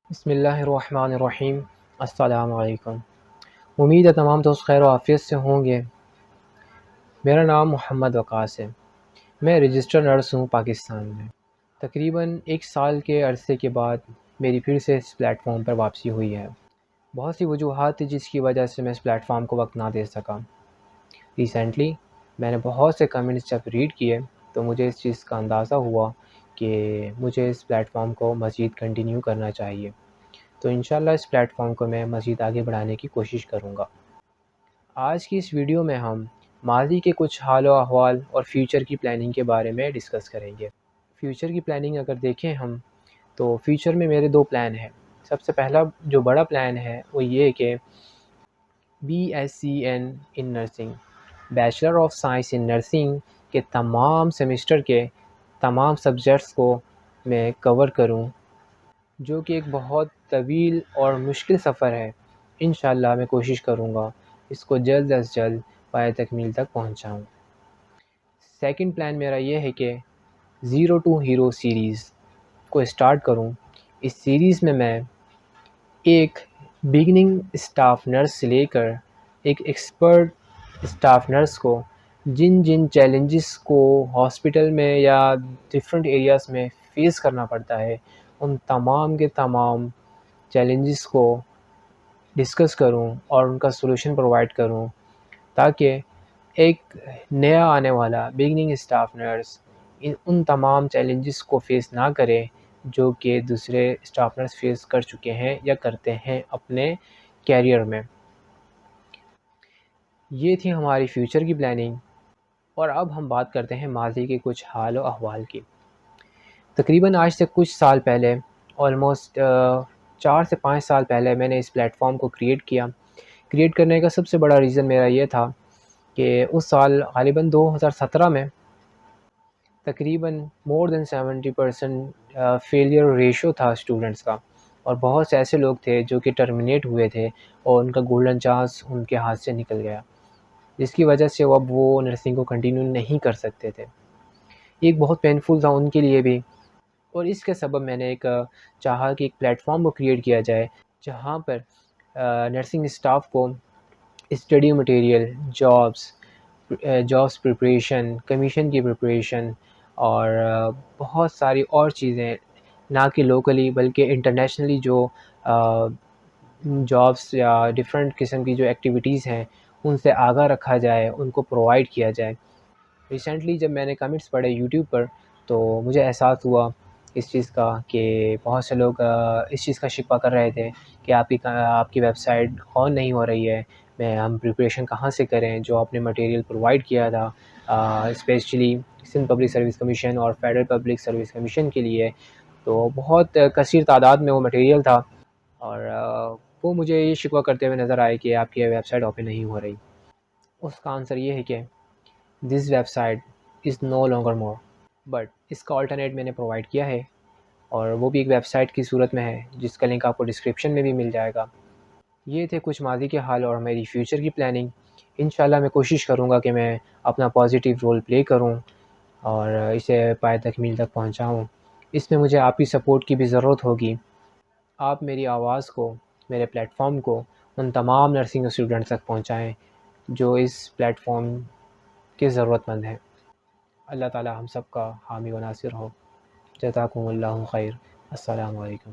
بسم اللہ الرحمن الرحیم۔ السلام علیکم۔ امید ہے تمام دوست خیر و عافیت سے ہوں گے۔ میرا نام محمد وقاص ہے۔ میں رجسٹر نرس ہوں پاکستان میں۔ تقریباً 1 سال کے عرصے کے بعد میری پھر سے اس پلیٹ فارم پر واپسی ہوئی ہے۔ بہت سی وجوہات تھی جس کی وجہ سے میں اس پلیٹ فارم کو وقت نہ دے سکا۔ ریسنٹلی میں نے بہت سے کمنٹس جب ریڈ کیے تو مجھے اس چیز کا اندازہ ہوا کہ مجھے اس پلیٹ فارم کو مزید کنٹینیو کرنا چاہیے۔ تو انشاءاللہ اس پلیٹ فارم کو میں مزید آگے بڑھانے کی کوشش کروں گا۔ آج کی اس ویڈیو میں ہم ماضی کے کچھ حال و احوال اور فیوچر کی پلاننگ کے بارے میں ڈسکس کریں گے۔ فیوچر کی پلاننگ اگر دیکھیں ہم تو فیوچر میں میرے 2 پلان ہیں۔ سب سے پہلا جو بڑا پلان ہے وہ یہ کہ BSc in nursing, bachelor of science in nursing کے تمام سیمسٹر کے تمام سبجیکٹس کو میں کور کروں، جو کہ ایک بہت طویل اور مشکل سفر ہے۔ انشاءاللہ میں کوشش کروں گا اس کو جلد از جلد پایہ تکمیل تک پہنچاؤں۔ سیکنڈ پلان میرا یہ ہے کہ زیرو ٹو ہیرو سیریز کو اسٹارٹ کروں۔ اس سیریز میں میں ایک بگننگ اسٹاف نرس سے لے کر ایک ایکسپرٹ اسٹاف نرس کو جن جن چیلنجز کو ہاسپٹل میں یا ڈفرینٹ ایریاز میں فیس کرنا پڑتا ہے، ان تمام کے تمام چیلنجز کو ڈسکس کروں اور ان کا سولوشن پرووائڈ کروں، تاکہ ایک نیا آنے والا بگننگ اسٹاف نرس ان تمام چیلنجز کو فیس نہ کرے جو کہ دوسرے اسٹاف نرس فیس کر چکے ہیں یا کرتے ہیں اپنے کیریئر میں۔ یہ تھی ہماری فیوچر کی پلاننگ، اور اب ہم بات کرتے ہیں ماضی کے کچھ حال و احوال کی۔ تقریباً آج سے کچھ سال پہلے، آلموسٹ 4 سے 5 سال پہلے میں نے اس پلیٹ فارم کو کریٹ کرنے کا سب سے بڑا ریزن میرا یہ تھا کہ اس سال غالباً 2017 میں تقریباً مور دین 70% فیلئر ریشو تھا اسٹوڈنٹس کا، اور بہت سے ایسے لوگ تھے جو کہ ٹرمینیٹ ہوئے تھے اور ان کا گولڈن چانس ان کے ہاتھ سے نکل گیا، جس کی وجہ سے وہ اب وہ نرسنگ کو کنٹینیو نہیں کر سکتے تھے۔ یہ ایک بہت پینفل تھا ان کے لیے بھی، اور اس کے سبب میں نے چاہا کہ ایک پلیٹ فارم کو کریٹ کیا جائے جہاں پر نرسنگ اسٹاف کو study material, jobs preparation, commission کی پریپریشن اور بہت ساری اور چیزیں، نہ کہ لوکلی بلکہ انٹرنیشنلی جو جابس یا ڈفرینٹ قسم کی جو ایکٹیویٹیز ہیں ان سے آگاہ رکھا جائے، ان کو پرووائڈ کیا جائے۔ ریسنٹلی جب میں نے کمنٹس پڑھے یوٹیوب پر تو مجھے احساس ہوا اس چیز کا کہ بہت سے لوگ اس چیز کا شکوہ کر رہے تھے کہ آپ کی ویب سائٹ آن نہیں ہو رہی ہے، ہم پریپریشن کہاں سے کریں، جو آپ نے مٹیریل پرووائڈ کیا تھا specially Sindh public service commission اور فیڈرل پبلک سروس کمیشن کے لیے، تو بہت کثیر تعداد میں وہ مٹیریل تھا، اور وہ مجھے یہ شکوہ کرتے ہوئے نظر آئے کہ آپ کی ویب سائٹ اوپن نہیں ہو رہی۔ اس کا آنسر یہ ہے کہ this website is no longer more, but اس کا آلٹرنیٹ میں نے پرووائڈ کیا ہے، اور وہ بھی ایک ویب سائٹ کی صورت میں ہے جس کا لنک آپ کو ڈسکرپشن میں بھی مل جائے گا۔ یہ تھے کچھ ماضی کے حال اور میری فیوچر کی پلاننگ۔ انشاءاللہ میں کوشش کروں گا کہ میں اپنا پازیٹیو رول پلے کروں اور اسے پایہ تکمیل تک پہنچاؤں۔ اس میں مجھے آپ کی سپورٹ کی بھی ضرورت ہوگی۔ آپ میری آواز کو، میرے پلیٹ فارم کو ان تمام نرسنگ اسٹوڈنٹس تک پہنچائیں جو اس پلیٹ فارم کے ضرورت مند ہیں۔ اللہ تعالی ہم سب کا حامی و ناصر ہو۔ جزاکم اللہ خیر۔ السلام علیکم۔